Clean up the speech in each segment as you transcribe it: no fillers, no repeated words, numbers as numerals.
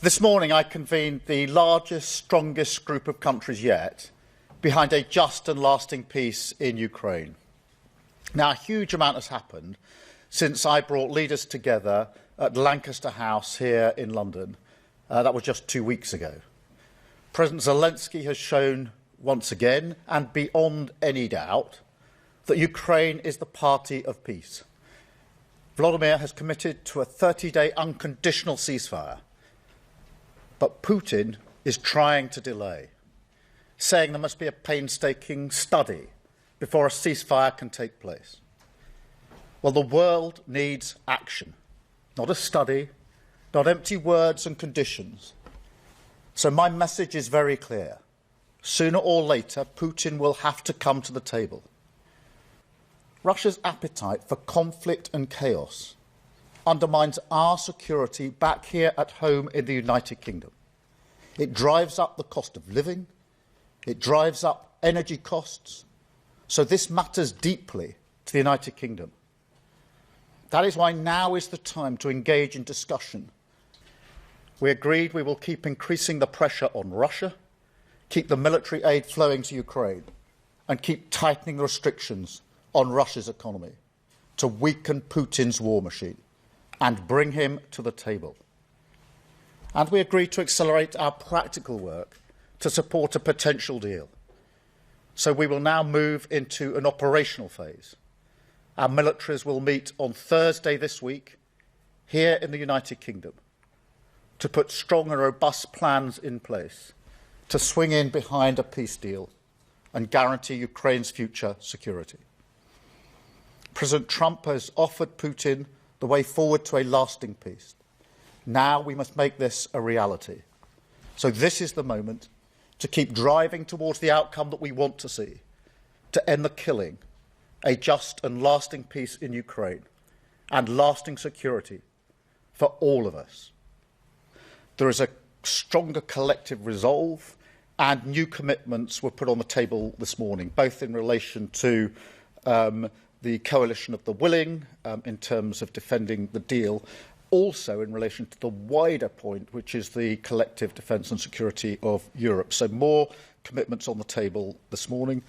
This morning I convened the largest, strongest group of countries yet behind a just and lasting peace in Ukraine. Now, a huge amount has happened since I brought leaders together at Lancaster House here in London. That was just 2 weeks ago. President Zelensky has shown once again, and beyond any doubt, that Ukraine is the party of peace. Volodymyr has committed to a 30-day unconditional ceasefire, but Putin is trying to delay, saying there must be a painstaking study before a ceasefire can take place. Well, the world needs action, not a study, not empty words and conditions. So my message is very clear. Sooner or later, Putin will have to come to the table. Russia's appetite for conflict and chaos undermines our security back here at home in the United Kingdom. It drives up the cost of living. It drives up energy costs. So this matters deeply to the United Kingdom. That is why now is the time to engage in discussion. We agreed we will keep increasing the pressure on Russia, keep the military aid flowing to Ukraine, and keep tightening the restrictions on Russia's economy to weaken Putin's war machine and bring him to the table. And we agreed to accelerate our practical work to support a potential deal. So we will now move into an operational phase. Our militaries will meet on Thursday this week here in the United Kingdom to put strong and robust plans in place to swing in behind a peace deal and guarantee Ukraine's future security. President Trump has offered Putin the way forward to a lasting peace. Now we must make this a reality. So this is the moment to keep driving towards the outcome that we want to see, to end the killing, a just and lasting peace in Ukraine, and lasting security for all of us. There is a stronger collective resolve, and new commitments were put on the table this morning, both in relation to the coalition of the willing in terms of defending the deal, also in relation to the wider point, which is the collective defence and security of Europe. So more commitments on the table this morning,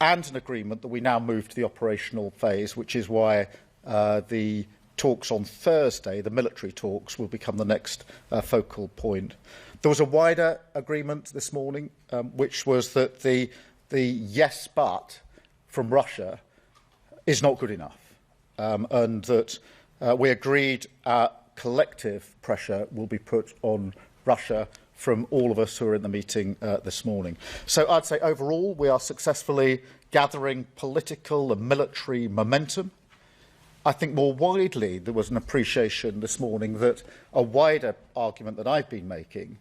and an agreement that we now move to the operational phase, which is why the talks on Thursday, the military talks, will become the next focal point. There was a wider agreement this morning, which was that the yes but from Russia is not good enough, and that we agreed collective pressure will be put on Russia from all of us who are in the meeting this morning. So I'd say overall we are successfully gathering political and military momentum. I think more widely there was an appreciation this morning that a wider argument that I've been making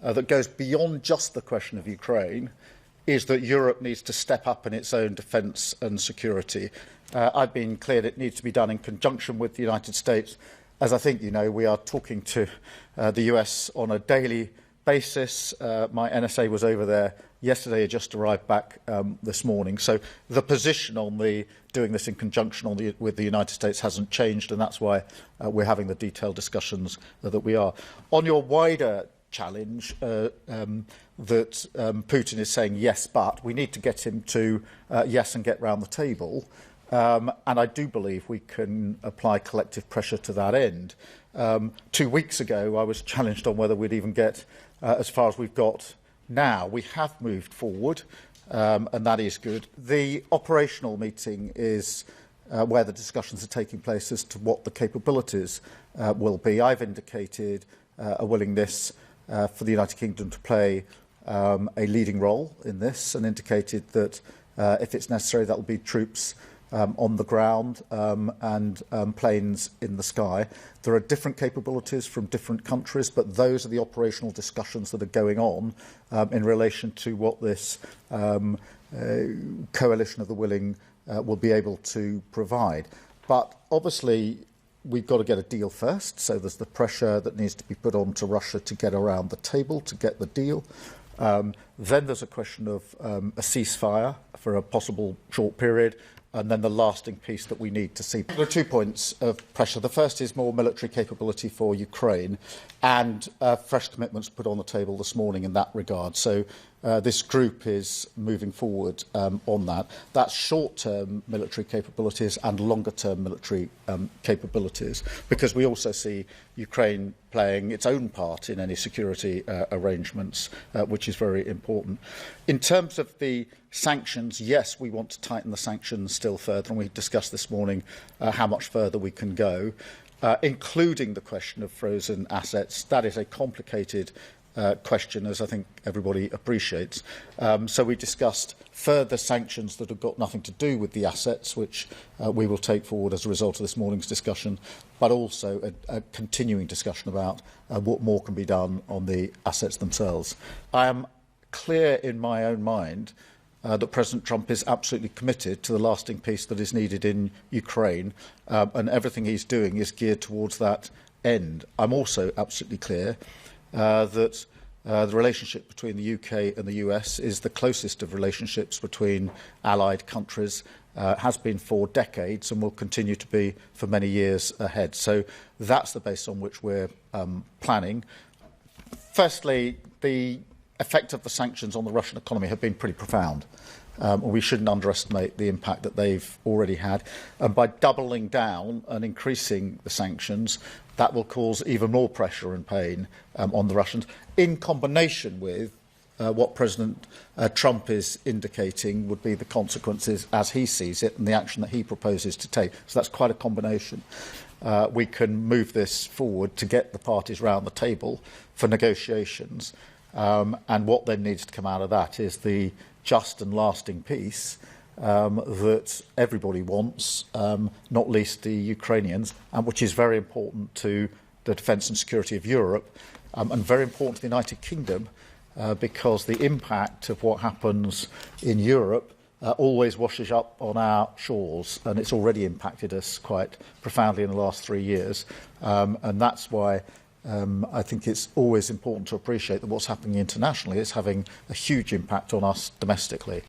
that goes beyond just the question of Ukraine is that Europe needs to step up in its own defence and security. I've been clear that it needs to be done in conjunction with the United States. As I think you know, we are talking to the US on a daily basis. My NSA was over there yesterday, just arrived back this morning. So the position on doing this in conjunction with the United States hasn't changed, and that's why we're having the detailed discussions that we are. On your wider challenge that Putin is saying yes, but we need to get him to yes and get round the table. And I do believe we can apply collective pressure to that end. 2 weeks ago, I was challenged on whether we'd even get as far as we've got now. We have moved forward, and that is good. The operational meeting is where the discussions are taking place as to what the capabilities will be. I've indicated a willingness for the United Kingdom to play a leading role in this, and indicated that if it's necessary, that will be troops on the ground and planes in the sky. There are different capabilities from different countries, but those are the operational discussions that are going on in relation to what this coalition of the willing will be able to provide. But obviously, we've got to get a deal first, so there's the pressure that needs to be put on to Russia to get around the table, to get the deal. Then there's a question of a ceasefire for a possible short period, and then the lasting peace that we need to see. There are 2 points of pressure. The first is more military capability for Ukraine, and fresh commitments put on the table this morning in that regard. So this group is moving forward on that. That's short-term military capabilities and longer-term military capabilities, because we also see Ukraine playing its own part in any security arrangements, which is very important. In terms of the sanctions, yes, we want to tighten the sanctions still further, and we discussed this morning how much further we can go, including the question of frozen assets. That is a complicated question, as I think everybody appreciates. So we discussed further sanctions that have got nothing to do with the assets, which we will take forward as a result of this morning's discussion, but also a continuing discussion about what more can be done on the assets themselves. I am clear in my own mind that President Trump is absolutely committed to the lasting peace that is needed in Ukraine, and everything he's doing is geared towards that end. I'm also absolutely clear that the relationship between the UK and the US is the closest of relationships between allied countries, has been for decades and will continue to be for many years ahead. So that's the base on which we're planning. Firstly, the effect of the sanctions on the Russian economy have been pretty profound. We shouldn't underestimate the impact that they've already had. And by doubling down and increasing the sanctions, that will cause even more pressure and pain on the Russians, in combination with what President Trump is indicating would be the consequences as he sees it and the action that he proposes to take. So that's quite a combination. We can move this forward to get the parties round the table for negotiations. And what then needs to come out of that is the just and lasting peace that everybody wants, not least the Ukrainians, and which is very important to the defence and security of Europe, and very important to the United Kingdom, because the impact of what happens in Europe always washes up on our shores, and it's already impacted us quite profoundly in the last 3 years. And that's why I think it's always important to appreciate that what's happening internationally is having a huge impact on us domestically.